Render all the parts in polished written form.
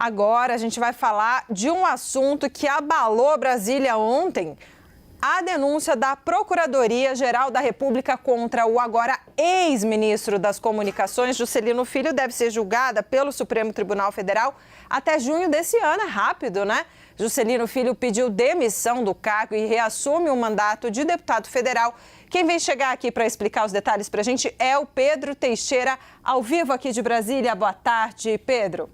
Agora a gente vai falar de um assunto que abalou Brasília ontem. A denúncia da Procuradoria-Geral da República contra o agora ex-ministro das Comunicações, Juscelino Filho, deve ser julgada pelo Supremo Tribunal Federal até junho desse ano. É rápido, né? Juscelino Filho pediu demissão do cargo e reassume o mandato de deputado federal. Quem vem chegar aqui para explicar os detalhes para a gente é o Pedro Teixeira, ao vivo aqui de Brasília. Boa tarde, Pedro.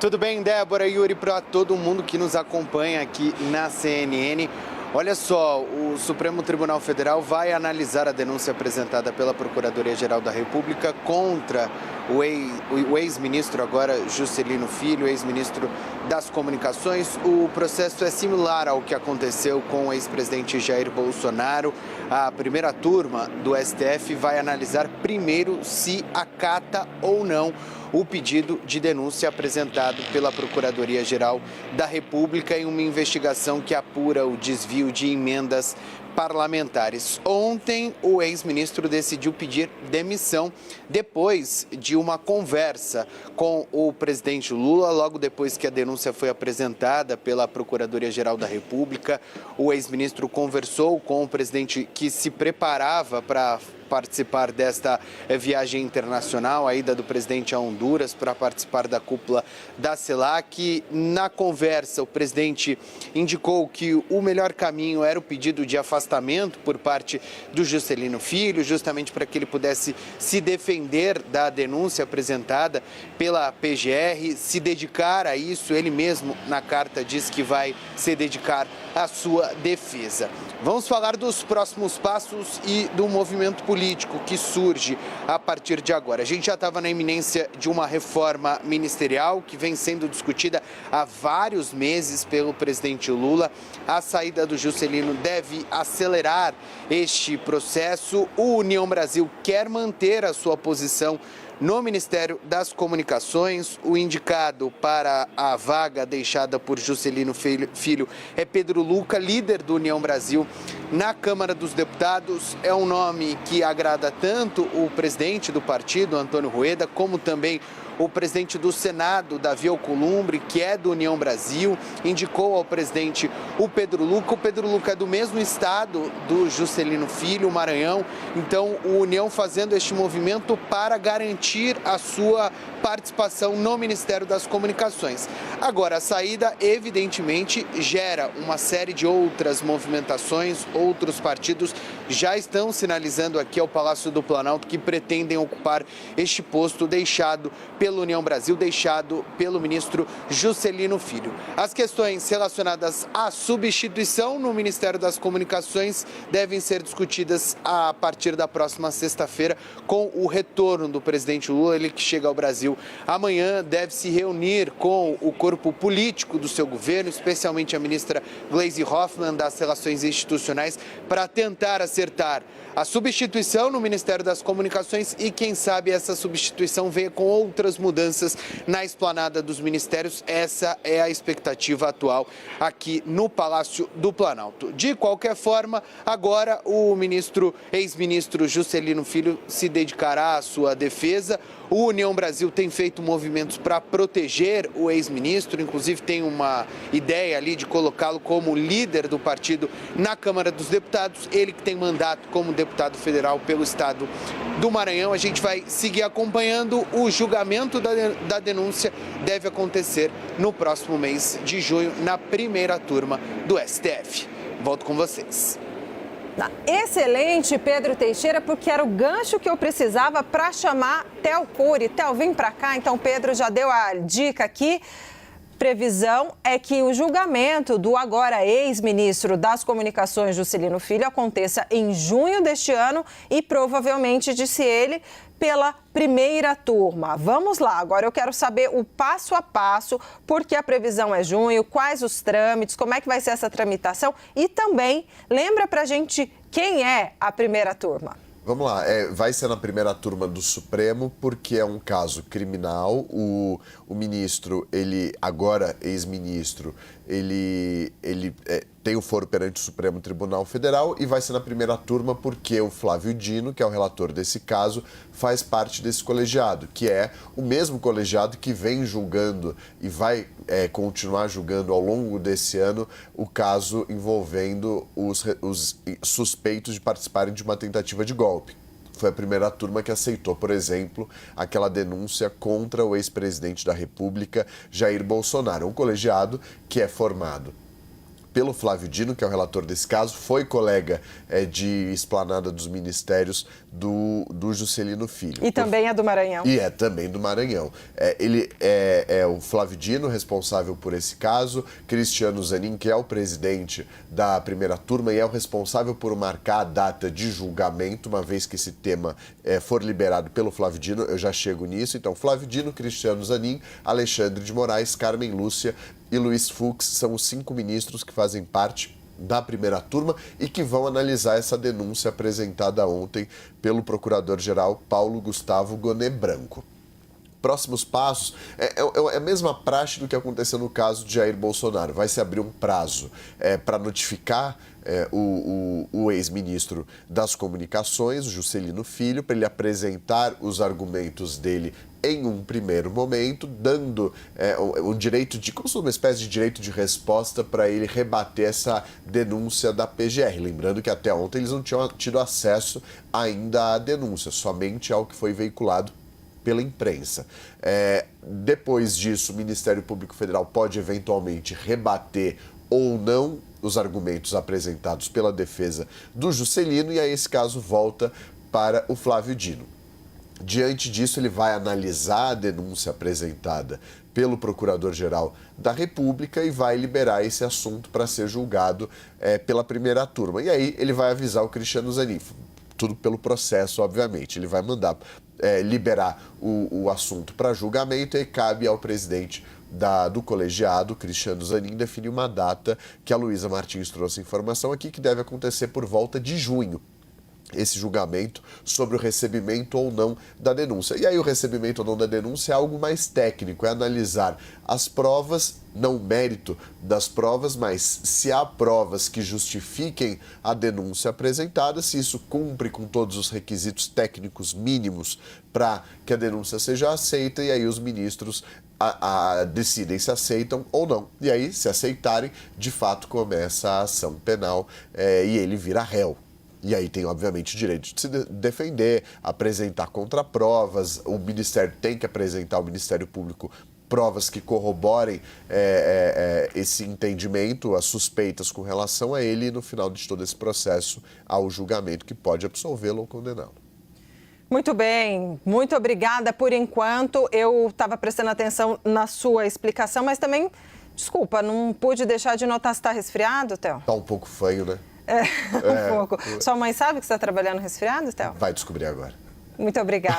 Tudo bem, Débora, Yuri, para todo mundo que nos acompanha aqui na CNN. Olha só, o Supremo Tribunal Federal vai analisar a denúncia apresentada pela Procuradoria-Geral da República contra o ex-ministro, agora Juscelino Filho, ex-ministro das Comunicações. O processo é similar ao que aconteceu com o ex-presidente Jair Bolsonaro. A primeira turma do STF vai analisar primeiro se acata ou não o pedido de denúncia apresentado pela Procuradoria-Geral da República em uma investigação que apura o desvio de emendas parlamentares. Ontem, o ex-ministro decidiu pedir demissão depois de uma conversa com o presidente Lula, logo depois que a denúncia foi apresentada pela Procuradoria-Geral da República. O ex-ministro conversou com o presidente que se preparava para participar desta viagem internacional, a ida do presidente a Honduras para participar da cúpula da CELAC. Na conversa, o presidente indicou que o melhor caminho era o pedido de afastamento por parte do Juscelino Filho, justamente para que ele pudesse se defender da denúncia apresentada pela PGR, se dedicar a isso. Ele mesmo, na carta, diz que vai se dedicar à sua defesa. Vamos falar dos próximos passos e do movimento político que surge a partir de agora. A gente já estava na iminência de uma reforma ministerial que vem sendo discutida há vários meses pelo presidente Lula. A saída do Juscelino deve acelerar este processo. O União Brasil quer manter a sua posição no Ministério das Comunicações. O indicado para a vaga deixada por Juscelino Filho é Pedro Lucca, líder do União Brasil na Câmara dos Deputados. É um nome que agrada tanto o presidente do partido, Antônio Rueda, como também o presidente do Senado, Davi Alcolumbre, que é do União Brasil, indicou ao presidente o Pedro Lucca. O Pedro Lucca é do mesmo estado do Juscelino Filho, Maranhão. Então, o União fazendo este movimento para garantir a sua participação no Ministério das Comunicações. Agora, a saída, evidentemente, gera uma série de outras movimentações. Outros partidos já estão sinalizando aqui ao Palácio do Planalto que pretendem ocupar este posto deixado pela União Brasil, deixado pelo ministro Juscelino Filho. As questões relacionadas à substituição no Ministério das Comunicações devem ser discutidas a partir da próxima sexta-feira, com o retorno do presidente Lula. Ele que chega ao Brasil amanhã deve se reunir com o corpo político do seu governo, especialmente a ministra Gleisi Hoffmann das Relações Institucionais, para tentar acertar a substituição no Ministério das Comunicações e, quem sabe, essa substituição venha com outras mudanças na esplanada dos ministérios. Essa é a expectativa atual aqui no Palácio do Planalto. De qualquer forma, agora o ex-ministro Juscelino Filho se dedicará à sua defesa. O União Brasil tem feito movimentos para proteger o ex-ministro, inclusive tem uma ideia ali de colocá-lo como líder do partido na Câmara dos Deputados, ele que tem mandato como deputado federal pelo estado do Maranhão. A gente vai seguir acompanhando. O julgamento da denúncia deve acontecer no próximo mês de junho, na primeira turma do STF. Volto com vocês. Excelente, Pedro Teixeira, porque era o gancho que eu precisava para chamar Theo Cury. Theo, vem para cá. Então, Pedro já deu a dica aqui. Previsão é que o julgamento do agora ex-ministro das Comunicações, Juscelino Filho, aconteça em junho deste ano e provavelmente, disse ele, pela primeira turma. Vamos lá, agora eu quero saber o passo a passo, porque a previsão é junho, quais os trâmites, como é que vai ser essa tramitação e também lembra pra gente quem é a primeira turma. Vamos lá, vai ser na primeira turma do Supremo, porque é um caso criminal. O ministro, ele agora ex-ministro, ele tem o foro perante o Supremo Tribunal Federal e vai ser na primeira turma porque o Flávio Dino, que é o relator desse caso, faz parte desse colegiado, que é o mesmo colegiado que vem julgando e vai continuar julgando ao longo desse ano o caso envolvendo os suspeitos de participarem de uma tentativa de golpe. Foi a primeira turma que aceitou, por exemplo, aquela denúncia contra o ex-presidente da República, Jair Bolsonaro. Um colegiado que é formado pelo Flávio Dino, que é o relator desse caso, foi colega de esplanada dos ministérios do Juscelino Filho. E também é do Maranhão. E é também do Maranhão. Ele o Flávio Dino, responsável por esse caso, Cristiano Zanin, que é o presidente da primeira turma e é o responsável por marcar a data de julgamento, uma vez que esse tema for liberado pelo Flávio Dino, eu já chego nisso. Então, Flávio Dino, Cristiano Zanin, Alexandre de Moraes, Carmen Lúcia e Luiz Fux são os 5 ministros que fazem parte da primeira turma e que vão analisar essa denúncia apresentada ontem pelo procurador-geral Paulo Gustavo Gonet Branco. Próximos passos é a mesma praxe do que aconteceu no caso de Jair Bolsonaro. Vai se abrir um prazo para notificar o ex-ministro das Comunicações, o Juscelino Filho, para ele apresentar os argumentos dele em um primeiro momento, dando um direito como se fosse uma espécie de direito de resposta para ele rebater essa denúncia da PGR. Lembrando que até ontem eles não tinham tido acesso ainda à denúncia, somente ao que foi veiculado pela imprensa. Depois disso, o Ministério Público Federal pode eventualmente rebater ou não os argumentos apresentados pela defesa do Juscelino, e aí esse caso volta para o Flávio Dino. Diante disso, ele vai analisar a denúncia apresentada pelo Procurador-Geral da República e vai liberar esse assunto para ser julgado pela primeira turma. E aí ele vai avisar o Cristiano Zanin, tudo pelo processo, obviamente. Ele vai mandar liberar o assunto para julgamento e cabe ao presidente do colegiado, Cristiano Zanin, definir uma data que a Luísa Martins trouxe informação aqui, que deve acontecer por volta de junho. Esse julgamento sobre o recebimento ou não da denúncia. E aí o recebimento ou não da denúncia é algo mais técnico, é analisar as provas, não o mérito das provas, mas se há provas que justifiquem a denúncia apresentada, se isso cumpre com todos os requisitos técnicos mínimos para que a denúncia seja aceita, e aí os ministros decidem se aceitam ou não. E aí, se aceitarem, de fato começa a ação penal e ele vira réu. E aí tem, obviamente, o direito de se defender, apresentar contraprovas, o Ministério tem que apresentar ao Ministério Público provas que corroborem esse entendimento, as suspeitas com relação a ele e, no final de todo esse processo, ao julgamento que pode absolvê-lo ou condená-lo. Muito bem, muito obrigada por enquanto. Eu estava prestando atenção na sua explicação, mas também, desculpa, não pude deixar de notar se está resfriado, Theo? Está um pouco fanho, né? Um pouco. Sua mãe sabe que você está trabalhando resfriado, Theo? Vai descobrir agora. Muito obrigada.